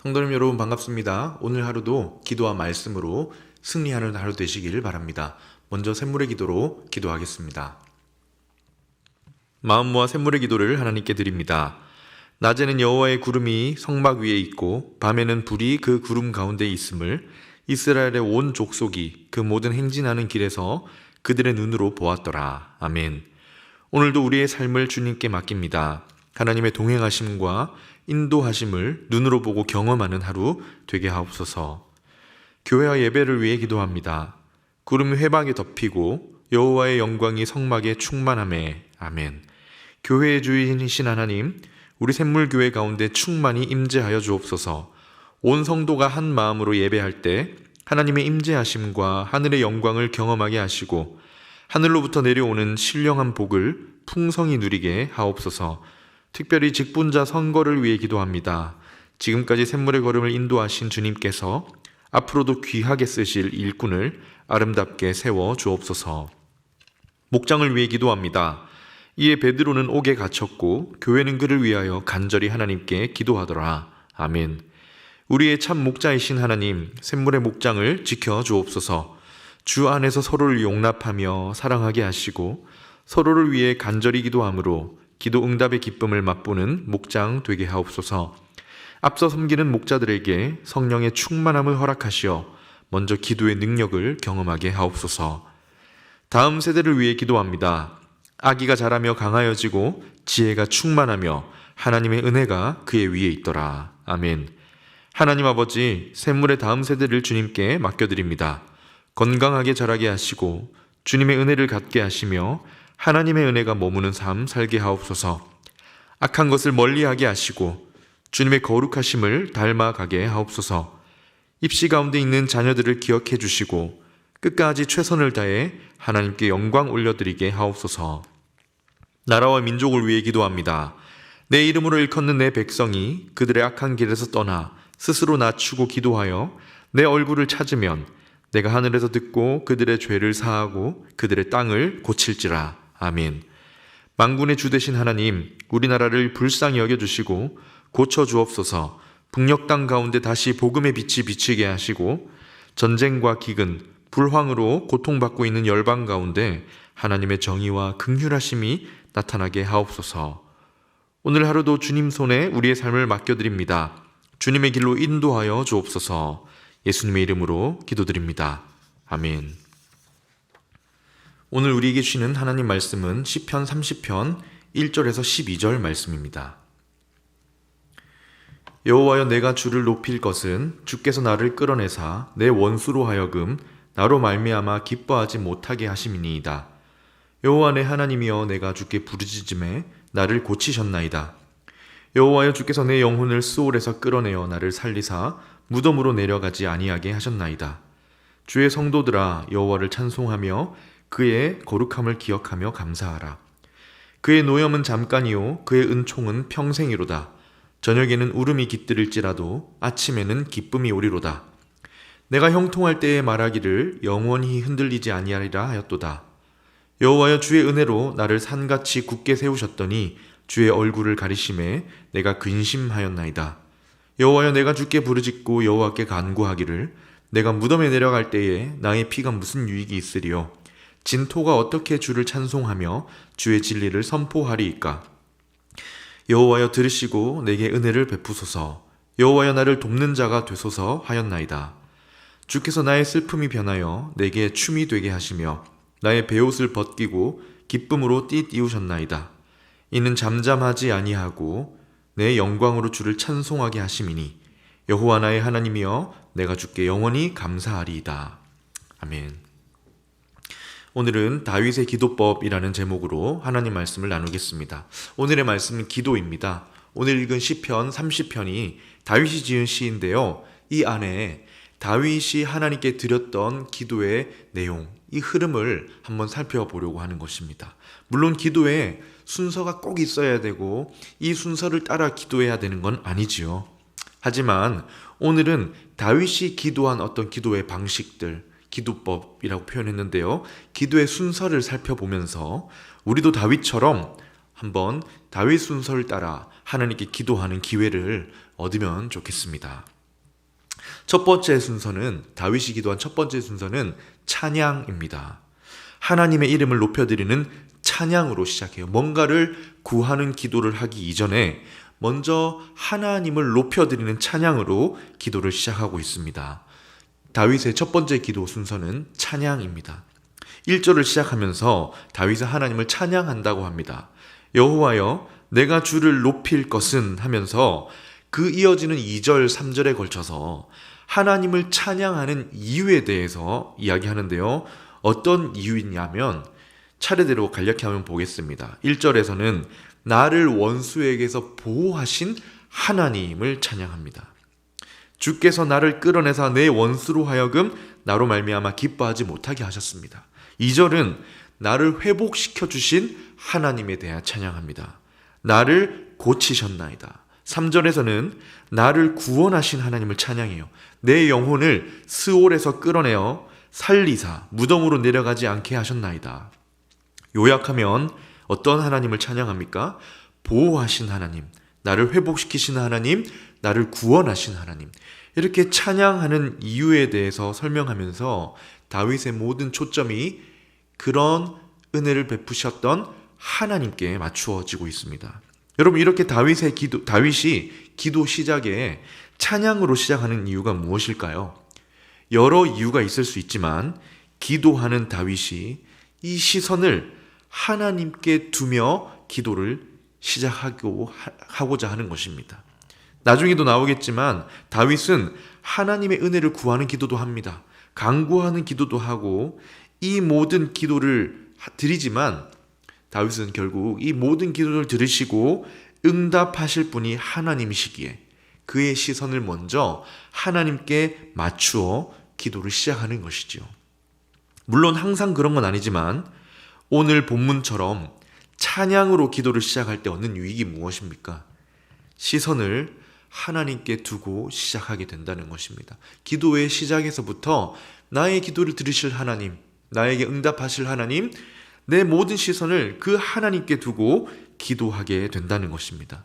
성도님 여러분 반갑습니다. 오늘 하루도 기도와 말씀으로 승리하는 하루 되시길 바랍니다. 먼저 샘물의 기도로 기도하겠습니다. 마음 모아 샘물의 기도를 하나님께 드립니다. 낮에는 여호와의 구름이 성막 위에 있고 밤에는 불이 그 구름 가운데 있음을 이스라엘의 온 족속이 그 모든 행진하는 길에서 그들의 눈으로 보았더라. 아멘. 오늘도 우리의 삶을 주님께 맡깁니다. 하나님의 동행하심과 인도하심을 눈으로 보고 경험하는 하루 되게 하옵소서. 교회와 예배를 위해 기도합니다. 구름이 회막에 덮이고 여호와의 영광이 성막에 충만하매. 아멘. 교회의 주인이신 하나님, 우리 샘물교회 가운데 충만히 임재하여 주옵소서. 온 성도가 한 마음으로 예배할 때 하나님의 임재하심과 하늘의 영광을 경험하게 하시고 하늘로부터 내려오는 신령한 복을 풍성히 누리게 하옵소서. 특별히 직분자 선거를 위해 기도합니다. 지금까지 샘물의 걸음을 인도하신 주님께서 앞으로도 귀하게 쓰실 일꾼을 아름답게 세워 주옵소서. 목장을 위해 기도합니다. 이에 베드로는 옥에 갇혔고 교회는 그를 위하여 간절히 하나님께 기도하더라. 아멘. 우리의 참 목자이신 하나님, 샘물의 목장을 지켜 주옵소서. 주 안에서 서로를 용납하며 사랑하게 하시고 서로를 위해 간절히 기도함으로 기도 응답의 기쁨을 맛보는 목장 되게 하옵소서. 앞서 섬기는 목자들에게 성령의 충만함을 허락하시어 먼저 기도의 능력을 경험하게 하옵소서. 다음 세대를 위해 기도합니다. 아기가 자라며 강하여지고 지혜가 충만하며 하나님의 은혜가 그의 위에 있더라. 아멘. 하나님 아버지, 샘물의 다음 세대를 주님께 맡겨드립니다. 건강하게 자라게 하시고 주님의 은혜를 갖게 하시며 하나님의 은혜가 머무는 삶 살게 하옵소서. 악한 것을 멀리하게 하시고 주님의 거룩하심을 닮아가게 하옵소서. 입시 가운데 있는 자녀들을 기억해 주시고 끝까지 최선을 다해 하나님께 영광 올려드리게 하옵소서. 나라와 민족을 위해 기도합니다. 내 이름으로 일컫는 내 백성이 그들의 악한 길에서 떠나 스스로 낮추고 기도하여 내 얼굴을 찾으면 내가 하늘에서 듣고 그들의 죄를 사하고 그들의 땅을 고칠지라. 아멘. 만군의 주 되신 하나님, 우리나라를 불쌍히 여겨주시고 고쳐주옵소서. 북녘 땅 가운데 다시 복음의 빛이 비치게 하시고 전쟁과 기근, 불황으로 고통받고 있는 열방 가운데 하나님의 정의와 긍휼하심이 나타나게 하옵소서. 오늘 하루도 주님 손에 우리의 삶을 맡겨드립니다. 주님의 길로 인도하여 주옵소서. 예수님의 이름으로 기도드립니다. 아멘. 오늘 우리에게 주시는 하나님 말씀은 시편 30편 1절에서 12절 말씀입니다. 여호와여, 내가 주를 높일 것은 주께서 나를 끌어내사 내 원수로 하여금 나로 말미암아 기뻐하지 못하게 하심이니이다. 여호와 내 하나님이여, 내가 주께 부르짖음에 나를 고치셨나이다. 여호와여, 주께서 내 영혼을 스올에서 끌어내어 나를 살리사 무덤으로 내려가지 아니하게 하셨나이다. 주의 성도들아, 여호와를 찬송하며 그의 거룩함을 기억하며 감사하라. 그의 노염은 잠깐이요 그의 은총은 평생이로다. 저녁에는 울음이 깃들일지라도 아침에는 기쁨이 오리로다. 내가 형통할 때에 말하기를 영원히 흔들리지 아니하리라 하였도다. 여호와여, 주의 은혜로 나를 산같이 굳게 세우셨더니 주의 얼굴을 가리심에 내가 근심하였나이다. 여호와여, 내가 주께 부르짖고 여호와께 간구하기를 내가 무덤에 내려갈 때에 나의 피가 무슨 유익이 있으리요. 진토가 어떻게 주를 찬송하며 주의 진리를 선포하리이까. 여호와여, 들으시고 내게 은혜를 베푸소서. 여호와여, 나를 돕는 자가 되소서 하였나이다. 주께서 나의 슬픔이 변하여 내게 춤이 되게 하시며 나의 베옷을 벗기고 기쁨으로 띠띠우셨나이다. 이는 잠잠하지 아니하고 내 영광으로 주를 찬송하게 하심이니 여호와 나의 하나님이여, 내가 주께 영원히 감사하리이다. 아멘. 오늘은 다윗의 기도법이라는 제목으로 하나님 말씀을 나누겠습니다. 오늘의 말씀은 기도입니다. 오늘 읽은 시편 30편이 다윗이 지은 시인데요. 이 안에 다윗이 하나님께 드렸던 기도의 내용, 이 흐름을 한번 살펴보려고 하는 것입니다. 물론 기도에 순서가 꼭 있어야 되고 이 순서를 따라 기도해야 되는 건 아니지요. 하지만 오늘은 다윗이 기도한 어떤 기도의 방식들, 기도법이라고 표현했는데요. 기도의 순서를 살펴보면서 우리도 다윗처럼 한번 다윗 순서를 따라 하나님께 기도하는 기회를 얻으면 좋겠습니다. 첫 번째 순서는, 다윗이 기도한 첫 번째 순서는 찬양입니다. 하나님의 이름을 높여드리는 찬양으로 시작해요. 뭔가를 구하는 기도를 하기 이전에 먼저 하나님을 높여드리는 찬양으로 기도를 시작하고 있습니다. 다윗의 첫 번째 기도 순서는 찬양입니다. 1절을 시작하면서 다윗은 하나님을 찬양한다고 합니다. 여호와여, 내가 주를 높일 것은 하면서 그 이어지는 2절, 3절에 걸쳐서 하나님을 찬양하는 이유에 대해서 이야기하는데요. 어떤 이유이냐면 차례대로 간략히 한번 보겠습니다. 1절에서는 나를 원수에게서 보호하신 하나님을 찬양합니다. 주께서 나를 끌어내사 내 원수로 하여금 나로 말미암아 기뻐하지 못하게 하셨습니다. 2절은 나를 회복시켜 주신 하나님에 대해 찬양합니다. 나를 고치셨나이다. 3절에서는 나를 구원하신 하나님을 찬양해요. 내 영혼을 스올에서 끌어내어 살리사 무덤으로 내려가지 않게 하셨나이다. 요약하면 어떤 하나님을 찬양합니까? 보호하신 하나님, 나를 회복시키신 하나님, 나를 구원하신 하나님. 이렇게 찬양하는 이유에 대해서 설명하면서 다윗의 모든 초점이 그런 은혜를 베푸셨던 하나님께 맞추어지고 있습니다. 여러분, 이렇게 다윗이 기도 시작에 찬양으로 시작하는 이유가 무엇일까요? 여러 이유가 있을 수 있지만 기도하는 다윗이 이 시선을 하나님께 두며 기도를 시작하고자 하는 것입니다. 나중에도 나오겠지만 다윗은 하나님의 은혜를 구하는 기도도 합니다. 간구하는 기도도 하고 이 모든 기도를 드리지만 다윗은 결국 이 모든 기도를 들으시고 응답하실 분이 하나님이시기에 그의 시선을 먼저 하나님께 맞추어 기도를 시작하는 것이죠. 물론 항상 그런 건 아니지만 오늘 본문처럼 찬양으로 기도를 시작할 때 얻는 유익이 무엇입니까? 시선을 하나님께 두고 시작하게 된다는 것입니다. 기도의 시작에서부터 나의 기도를 들으실 하나님, 나에게 응답하실 하나님, 내 모든 시선을 그 하나님께 두고 기도하게 된다는 것입니다.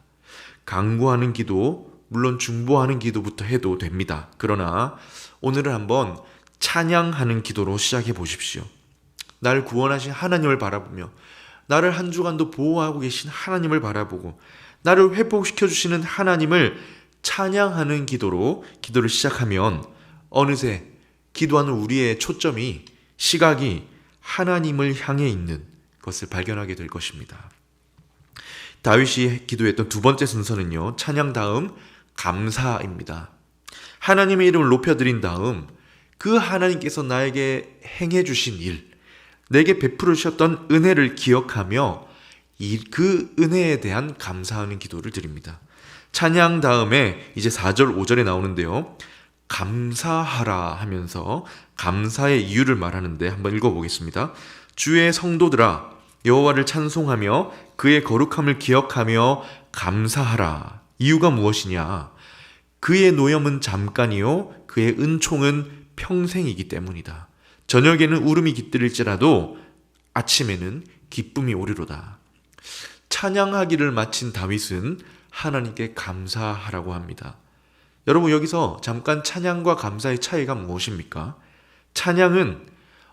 간구하는 기도, 물론 중보하는 기도부터 해도 됩니다. 그러나 오늘은 한번 찬양하는 기도로 시작해 보십시오. 나를 구원하신 하나님을 바라보며 나를 한 주간도 보호하고 계신 하나님을 바라보고 나를 회복시켜 주시는 하나님을 찬양하는 기도로 기도를 시작하면 어느새 기도하는 우리의 초점이, 시각이 하나님을 향해 있는 것을 발견하게 될 것입니다. 다윗이 기도했던 두 번째 순서는요, 찬양 다음 감사입니다. 하나님의 이름을 높여드린 다음 그 하나님께서 나에게 행해 주신 일, 내게 베풀어 주셨던 은혜를 기억하며 그 은혜에 대한 감사하는 기도를 드립니다. 찬양 다음에 이제 4절, 5절에 나오는데요. 감사하라 하면서 감사의 이유를 말하는데 한번 읽어보겠습니다. 주의 성도들아, 여호와를 찬송하며 그의 거룩함을 기억하며 감사하라. 이유가 무엇이냐? 그의 노염은 잠깐이요 그의 은총은 평생이기 때문이다. 저녁에는 울음이 깃들일지라도 아침에는 기쁨이 오리로다. 찬양하기를 마친 다윗은 하나님께 감사하라고 합니다. 여러분, 여기서 잠깐 찬양과 감사의 차이가 무엇입니까? 찬양은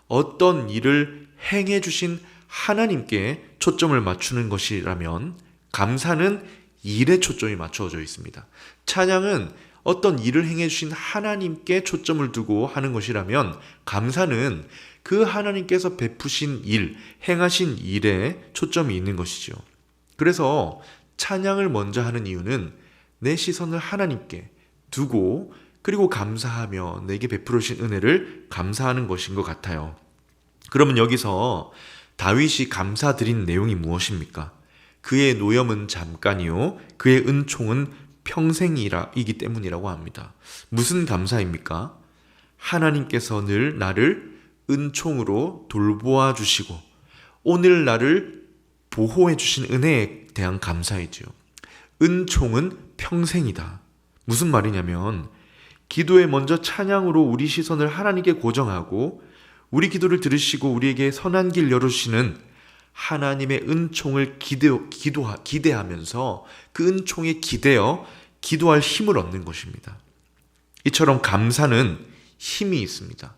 어떤 일을 행해 주신 하나님께 초점을 맞추는 것이라면 감사는 일에 초점이 맞춰져 있습니다. 찬양은 어떤 일을 행해 주신 하나님께 초점을 두고 하는 것이라면 감사는 그 하나님께서 베푸신 일, 행하신 일에 초점이 있는 것이죠. 그래서 찬양을 먼저 하는 이유는 내 시선을 하나님께 두고 그리고 감사하며 내게 베풀어 주신 은혜를 감사하는 것인 것 같아요. 그러면 여기서 다윗이 감사드린 내용이 무엇입니까? 그의 노염은 잠깐이요 그의 은총은 평생이기 때문이라고 합니다. 무슨 감사입니까? 하나님께서 늘 나를 은총으로 돌보아 주시고 오늘 나를 보호해 주신 은혜에 대한 감사이죠. 은총은 평생이다. 무슨 말이냐면 기도에 먼저 찬양으로 우리 시선을 하나님께 고정하고 우리 기도를 들으시고 우리에게 선한 길 열어주시는 하나님의 은총을 기대하면서 그 은총에 기대어 기도할 힘을 얻는 것입니다. 이처럼 감사는 힘이 있습니다.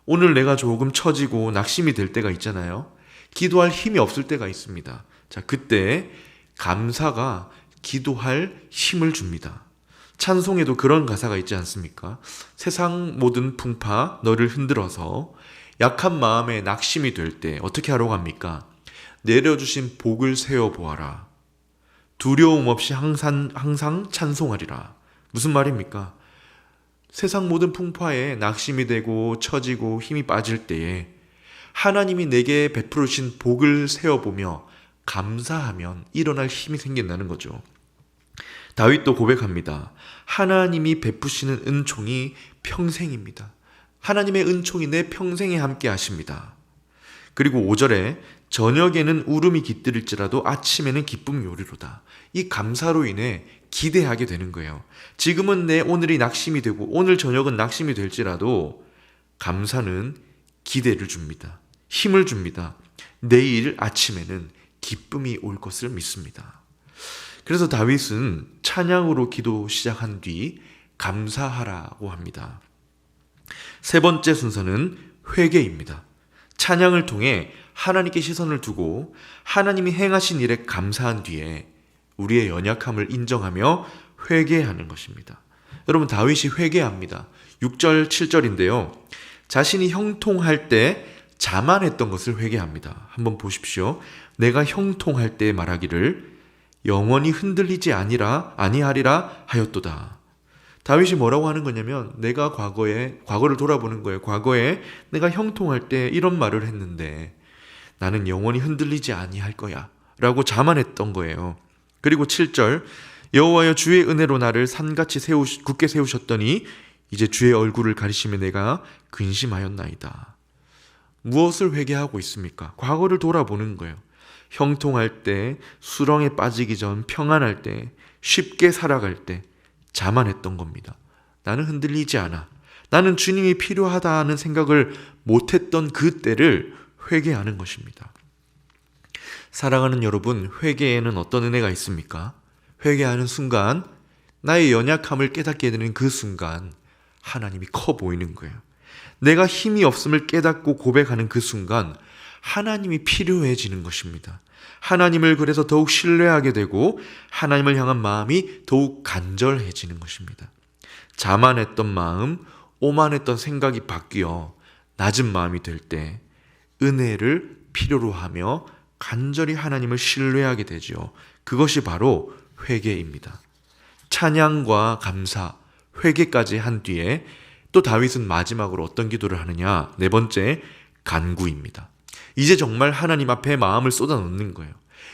오늘 내가 조금 처지고 낙심이 될 때가 있잖아요. 기도할 힘이 없을 때가 있습니다. 자, 그때 감사가 기도할 힘을 줍니다. 찬송에도 그런 가사가 있지 않습니까? 세상 모든 풍파 너를 흔들어서 약한 마음에 낙심이 될 때 어떻게 하라고 합니까? 내려주신 복을 세어보아라. 두려움 없이 항상 찬송하리라. 무슨 말입니까? 세상 모든 풍파에 낙심이 되고 처지고 힘이 빠질 때에 하나님이 내게 베풀으신 복을 세어보며 감사하면 일어날 힘이 생긴다는 거죠. 다윗도 고백합니다. 하나님이 베푸시는 은총이 평생입니다. 하나님의 은총이 내 평생에 함께 하십니다. 그리고 5절에 저녁에는 울음이 깃들일지라도 아침에는 기쁨이 오리로다. 이 감사로 인해 기대하게 되는 거예요. 지금은 내 오늘이 낙심이 되고 오늘 저녁은 낙심이 될지라도 감사는 기대를 줍니다. 힘을 줍니다. 내일 아침에는 기쁨이 올 것을 믿습니다. 그래서 다윗은 찬양으로 기도 시작한 뒤 감사하라고 합니다. 세 번째 순서는 회개입니다. 찬양을 통해 하나님께 시선을 두고 하나님이 행하신 일에 감사한 뒤에 우리의 연약함을 인정하며 회개하는 것입니다. 여러분, 다윗이 회개합니다. 6절, 7절인데요. 자신이 형통할 때 자만했던 것을 회개합니다. 한번 보십시오. 내가 형통할 때 말하기를 영원히 흔들리지 아니하리라 하였도다. 다윗이 뭐라고 하는 거냐면 내가 과거를 돌아보는 거예요. 과거에 내가 형통할 때 이런 말을 했는데 나는 영원히 흔들리지 아니할 거야 라고 자만했던 거예요. 그리고 7절 여호와여 주의 은혜로 나를 산같이 굳게 세우셨더니 이제 주의 얼굴을 가리시며 내가 근심하였나이다. 무엇을 회개하고 있습니까? 과거를 돌아보는 거예요. 형통할 때, 수렁에 빠지기 전 평안할 때, 쉽게 살아갈 때 자만했던 겁니다. 나는 흔들리지 않아. 나는 주님이 필요하다는 생각을 못했던 그때를 회개하는 것입니다. 사랑하는 여러분, 회개에는 어떤 은혜가 있습니까? 회개하는 순간, 나의 연약함을 깨닫게 되는 그 순간 하나님이 커 보이는 거예요. 내가 힘이 없음을 깨닫고 고백하는 그 순간 하나님이 필요해지는 것입니다. 하나님을 그래서 더욱 신뢰하게 되고 하나님을 향한 마음이 더욱 간절해지는 것입니다. 자만했던 마음, 오만했던 생각이 바뀌어 낮은 마음이 될 때 은혜를 필요로 하며 간절히 하나님을 신뢰하게 되죠. 그것이 바로 회개입니다. 찬양과 감사, 회개까지 한 뒤에 또 다윗은 마지막으로 어떤 기도를 하느냐? 네 번째, 간구입니다. 이제 정말 하나님 앞에 마음을 쏟아놓는 거예요.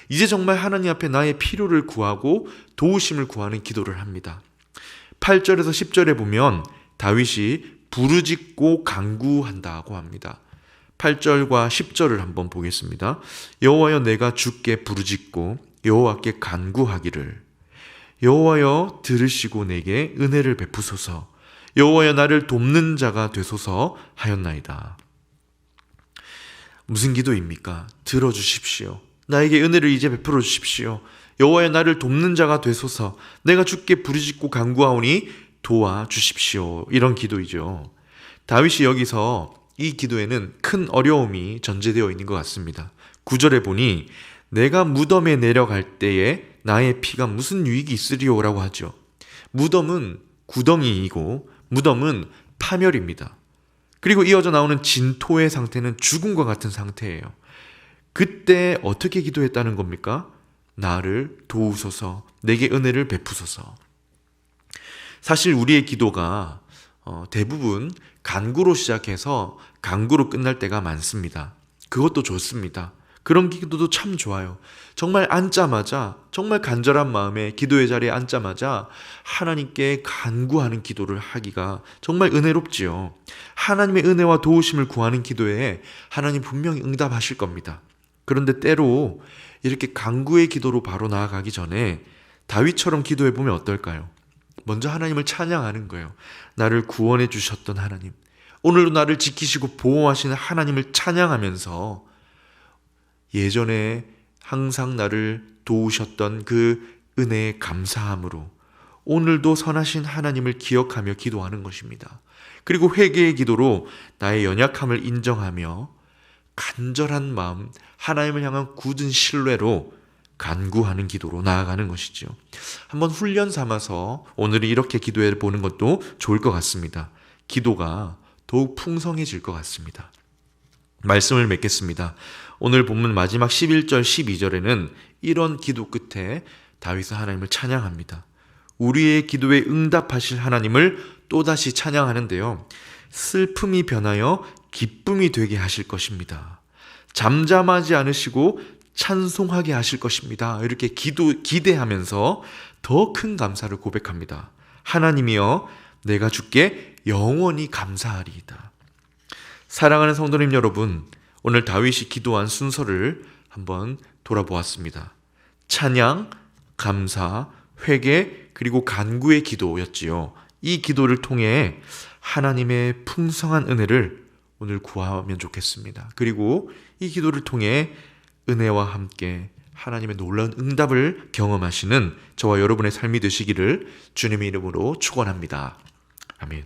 이제 정말 하나님 앞에 나의 필요를 구하고 도우심을 구하는 기도를 합니다. 8절에서 10절에 보면 다윗이 부르짖고 간구한다고 합니다. 8절과 10절을 한번 보겠습니다. 여호와여 내가 주께 부르짖고 여호와께 간구하기를 여호와여 들으시고 내게 은혜를 베푸소서 여호와여 나를 돕는 자가 되소서 하였나이다. 무슨 기도입니까? 들어주십시오. 나에게 은혜를 이제 베풀어 주십시오. 여호와여 나를 돕는 자가 되소서. 내가 주께 부르짖고 간구하오니 도와주십시오. 이런 기도이죠. 다윗이 여기서 이 기도에는 큰 어려움이 전제되어 있는 것 같습니다. 9절에 보니 내가 무덤에 내려갈 때에 나의 피가 무슨 유익이 있으리오라고 하죠. 무덤은 구덩이이고 무덤은 파멸입니다. 그리고 이어져 나오는 진토의 상태는 죽음과 같은 상태예요. 그때 어떻게 기도했다는 겁니까? 나를 도우소서, 내게 은혜를 베푸소서. 사실 우리의 기도가 대부분 간구로 시작해서 간구로 끝날 때가 많습니다. 그것도 좋습니다. 그런 기도도 참 좋아요. 정말 앉자마자, 정말 간절한 마음에 기도의 자리에 앉자마자 하나님께 간구하는 기도를 하기가 정말 은혜롭지요. 하나님의 은혜와 도우심을 구하는 기도에 하나님 분명히 응답하실 겁니다. 그런데 때로 이렇게 간구의 기도로 바로 나아가기 전에 다윗처럼 기도해보면 어떨까요? 먼저 하나님을 찬양하는 거예요. 나를 구원해 주셨던 하나님, 오늘도 나를 지키시고 보호하시는 하나님을 찬양하면서 예전에 항상 나를 도우셨던 그 은혜에 감사함으로 오늘도 선하신 하나님을 기억하며 기도하는 것입니다. 그리고 회개의 기도로 나의 연약함을 인정하며 간절한 마음, 하나님을 향한 굳은 신뢰로 간구하는 기도로 나아가는 것이죠. 한번 훈련 삼아서 오늘 이렇게 기도해 보는 것도 좋을 것 같습니다. 기도가 더욱 풍성해질 것 같습니다. 말씀을 맺겠습니다. 오늘 본문 마지막 11절 12절에는 이런 기도 끝에 다윗은 하나님을 찬양합니다. 우리의 기도에 응답하실 하나님을 또다시 찬양하는데요. 슬픔이 변하여 기쁨이 되게 하실 것입니다. 잠잠하지 않으시고 찬송하게 하실 것입니다. 이렇게 기대하면서 더 큰 감사를 고백합니다. 하나님이여, 내가 주께 영원히 감사하리이다. 사랑하는 성도님 여러분, 오늘 다윗이 기도한 순서를 한번 돌아보았습니다. 찬양, 감사, 회개, 그리고 간구의 기도였지요. 이 기도를 통해 하나님의 풍성한 은혜를 오늘 구하면 좋겠습니다. 그리고 이 기도를 통해 은혜와 함께 하나님의 놀라운 응답을 경험하시는 저와 여러분의 삶이 되시기를 주님의 이름으로 축원합니다. 아멘.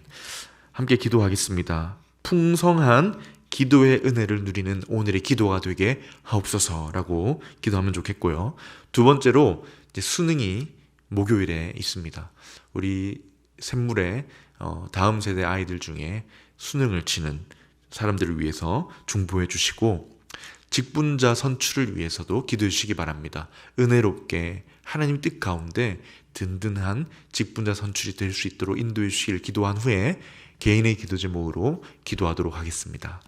함께 기도하겠습니다. 풍성한 기도의 은혜를 누리는 오늘의 기도가 되게 하옵소서라고 기도하면 좋겠고요. 두 번째로 이제 수능이 목요일에 있습니다. 우리 샘물의 다음 세대 아이들 중에 수능을 치는 사람들을 위해서 중보해 주시고 직분자 선출을 위해서도 기도해 주시기 바랍니다. 은혜롭게 하나님 뜻 가운데 든든한 직분자 선출이 될 수 있도록 인도해 주시기를 기도한 후에 개인의 기도 제목으로 기도하도록 하겠습니다.